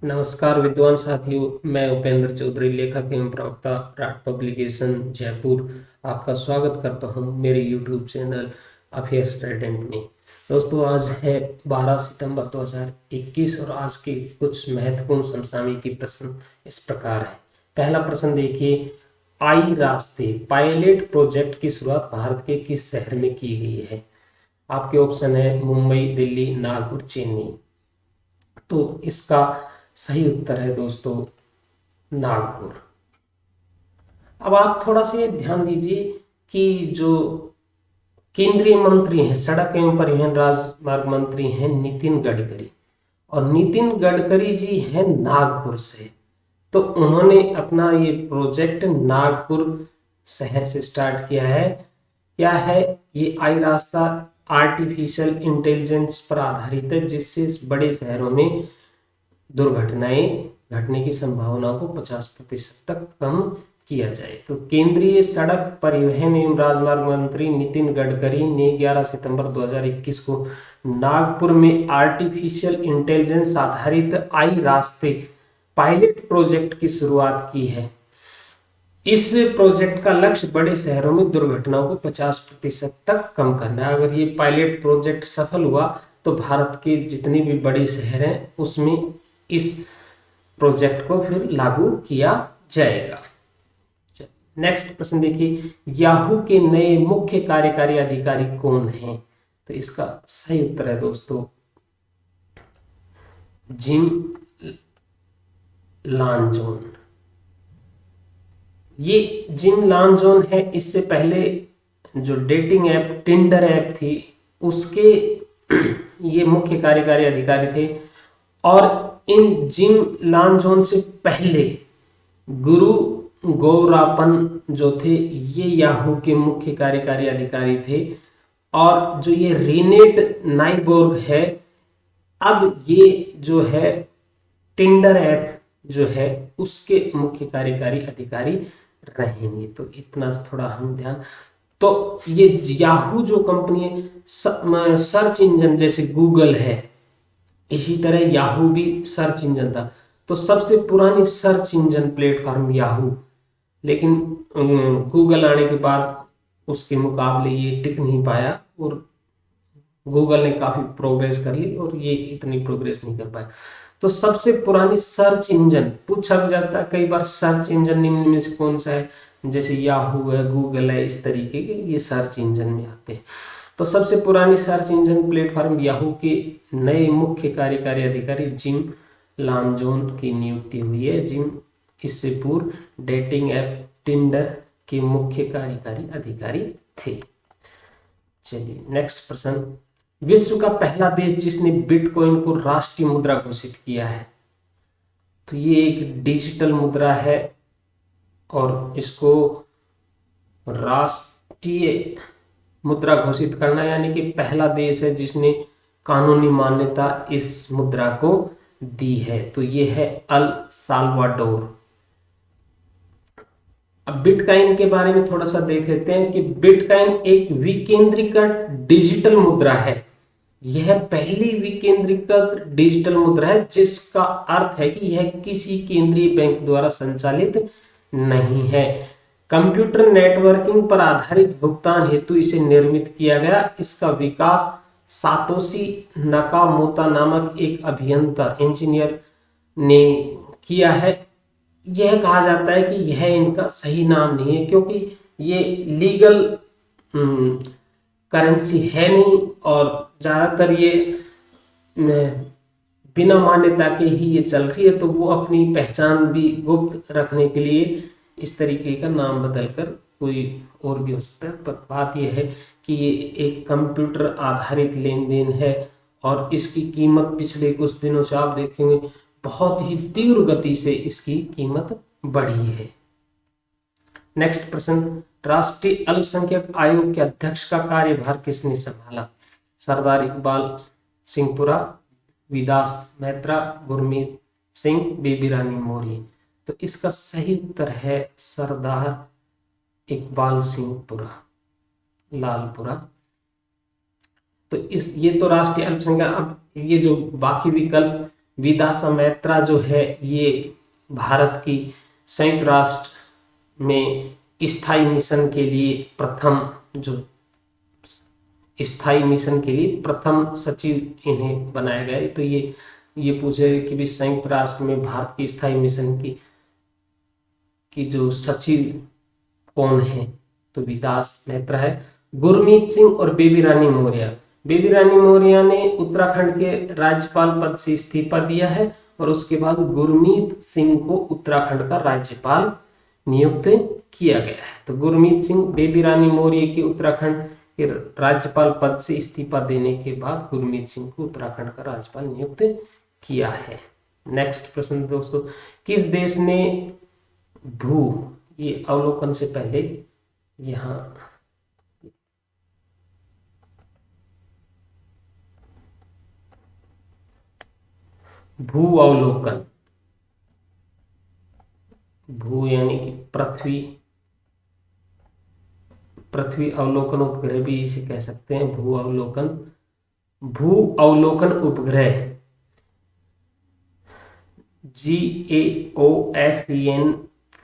नमस्कार विद्वान साथियों, मैं उपेंद्र चौधरी, लेखक एवं प्रवक्ता, राट पब्लिकेशन जयपुर। आपका स्वागत करता हूं मेरे यूट्यूब चैनल अफेयर्स स्टूडेंट में। दोस्तों, आज है 12 सितंबर 2021 और आज के कुछ महत्वपूर्ण समसामयिक प्रश्न इस प्रकार है। पहला प्रश्न देखिए, आई रास्ते पायलट प्रोजेक्ट की शुरुआत भारत के किस शहर में की गई है? आपके ऑप्शन है मुंबई, दिल्ली, नागपुर, चेन्नई। तो इसका सही उत्तर है दोस्तों नागपुर। अब आप थोड़ा सा ये ध्यान दीजिए कि जो केंद्रीय मंत्री हैं, सड़क एवं परिवहन राजमार्ग मंत्री हैं नितिन गडकरी, और नितिन गडकरी जी हैं नागपुर से। तो उन्होंने अपना ये प्रोजेक्ट नागपुर शहर से स्टार्ट किया है। क्या है ये आई रास्ता? आर्टिफिशियल इंटेलिजेंस पर आधारित है, जिससे इस बड़े शहरों में दुर्घटनाएं घटने की संभावना को 50% तक कम किया जाए। तो केंद्रीय सड़क परिवहन एवं राजमार्ग मंत्री नितिन गडकरी ने 11 सितंबर 2021 को नागपुर में आर्टिफिशियल इंटेलिजेंस आधारित आई रास्ते पायलट प्रोजेक्ट की शुरुआत की है। इस प्रोजेक्ट का लक्ष्य बड़े शहरों में दुर्घटनाओं को 50% तक कम करना है। अगर ये पायलट प्रोजेक्ट सफल हुआ तो भारत के जितने भी बड़े शहर हैं उसमें इस प्रोजेक्ट को फिर लागू किया जाएगा। नेक्स्ट प्रश्न देखिए, याहू के नए मुख्य कार्यकारी अधिकारी कौन हैं? तो इसका सही उत्तर है दोस्तों जिम लांजोन। ये जिम लांजोन है। इससे पहले जो डेटिंग ऐप टिंडर ऐप थी उसके ये मुख्य कार्यकारी अधिकारी थे, और इन जिम लांजोन से पहले गुरु गौरापन जो थे ये याहू के मुख्य कार्यकारी अधिकारी थे, और जो ये रीनेट नाइबोर्ग है अब ये जो है टिंडर ऐप जो है उसके मुख्य कार्यकारी अधिकारी रहेंगे। तो इतना थोड़ा हम ध्यान। तो ये याहू जो कंपनी है सर्च इंजन जैसे गूगल है, इसी तरह याहू भी सर्च इंजन था। तो सबसे पुरानी सर्च इंजन प्लेटफॉर्म याहू, लेकिन गूगल आने के बाद उसके मुकाबले ये टिक नहीं पाया और गूगल ने काफी प्रोग्रेस कर ली और ये इतनी प्रोग्रेस नहीं कर पाया। तो सबसे पुरानी सर्च इंजन पूछा भी जाता है कई बार, सर्च इंजन निम्न में से कौन सा है? जैसे याहू है, गूगल है, इस तरीके के ये सर्च इंजन में आते हैं। तो सबसे पुरानी सर्च इंजन प्लेटफॉर्म याहू के नए मुख्य कार्यकारी अधिकारी जिम लांजोन की नियुक्ति हुई है। जिम इससे पूर्व डेटिंग ऐप टिंडर के मुख्य कार्यकारी अधिकारी थे। चलिए नेक्स्ट प्रश्न, विश्व का पहला देश जिसने बिटकॉइन को राष्ट्रीय मुद्रा घोषित किया है? तो ये एक डिजिटल मुद्रा है और इसको राष्ट्रीय मुद्रा घोषित करना यानी कि पहला देश है जिसने कानूनी मान्यता इस मुद्रा को दी है। तो ये है अल साल्वाडोर। अब बिटकॉइन के बारे में थोड़ा सा देख लेते हैं कि बिटकॉइन एक विकेंद्रीकृत डिजिटल मुद्रा है। यह पहली विकेंद्रीकृत डिजिटल मुद्रा है जिसका अर्थ है कि यह किसी केंद्रीय बैंक द्वारा संचालित नहीं है। कंप्यूटर नेटवर्किंग पर आधारित भुगतान हेतु इसे निर्मित किया गया। इसका विकास सातोशी नाकामोतो नामक एक अभियंता इंजीनियर ने किया है। यह कहा जाता है कि यह इनका सही नाम नहीं है क्योंकि ये लीगल करेंसी है नहीं, और ज़्यादातर ये बिना मान्यता के ही ये चल रही है। तो वो अपनी पहचान भी गुप्त रखने के लिए इस तरीके का नाम बदलकर कोई और भी हो सकता है। पर बात यह है कि ये एक कंप्यूटर आधारित लेन देन है और इसकी कीमत पिछले कुछ दिनों से आप देखेंगे बहुत ही तीव्र गति से इसकी कीमत बढ़ी है। नेक्स्ट प्रश्न, राष्ट्रीय अल्पसंख्यक आयोग के अध्यक्ष का कार्यभार किसने संभाला? सरदार इकबाल सिंहपुरा, विदास मैत्रा, गुरमीत सिंह, बेबी रानी मौर्य। तो इसका सही उत्तर है सरदार इकबाल सिंहपुरा, लालपुरा। तो इस ये तो राष्ट्रीय अल्पसंख्यक। अब ये जो बाकी विकल्प विदासा मैत्रा जो है ये भारत की संयुक्त राष्ट्र में स्थायी मिशन के लिए प्रथम सचिव इन्हें बनाया गया है। तो ये पूछे कि भी संयुक्त राष्ट्र में भारत की स्थायी मिशन की जो सचिव कौन है, तो विदास मैत्रा है। गुरमीत सिंह और बेबी रानी मौर्य, बेबी रानी मौर्य ने उत्तराखंड के राज्यपाल पद से इस्तीफा दिया है और उसके बाद गुरमीत सिंह को उत्तराखंड का राज्यपाल नियुक्त किया गया है। तो गुरमीत सिंह बेबी रानी मौर्य के उत्तराखंड के राज्यपाल पद से इस्तीफा देने के बाद गुरमीत सिंह को उत्तराखंड का राज्यपाल नियुक्त किया है। नेक्स्ट प्रश्न दोस्तों, किस देश ने ये अवलोकन से पहले यहाँ भू अवलोकन, भू यानी कि पृथ्वी अवलोकन उपग्रह भी इसे कह सकते हैं। भू अवलोकन उपग्रह GAOFEN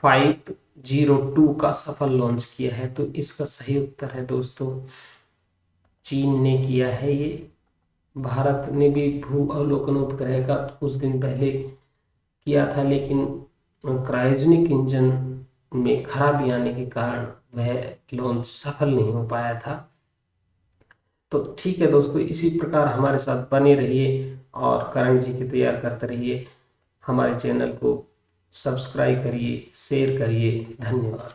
502 का सफल लॉन्च किया है। तो इसका सही उत्तर है दोस्तों चीन ने किया है। ये भारत ने भी भू अवलोकन उपग्रह का कुछ दिन पहले किया था, लेकिन क्रायोजेनिक इंजन में खराबी आने के कारण वह लॉन्च सफल नहीं हो पाया था। तो ठीक है दोस्तों, इसी प्रकार हमारे साथ बने रहिए और करंट जी की तैयार करते रहिए। हमारे चैनल को सब्सक्राइब करिए, शेयर करिए। धन्यवाद।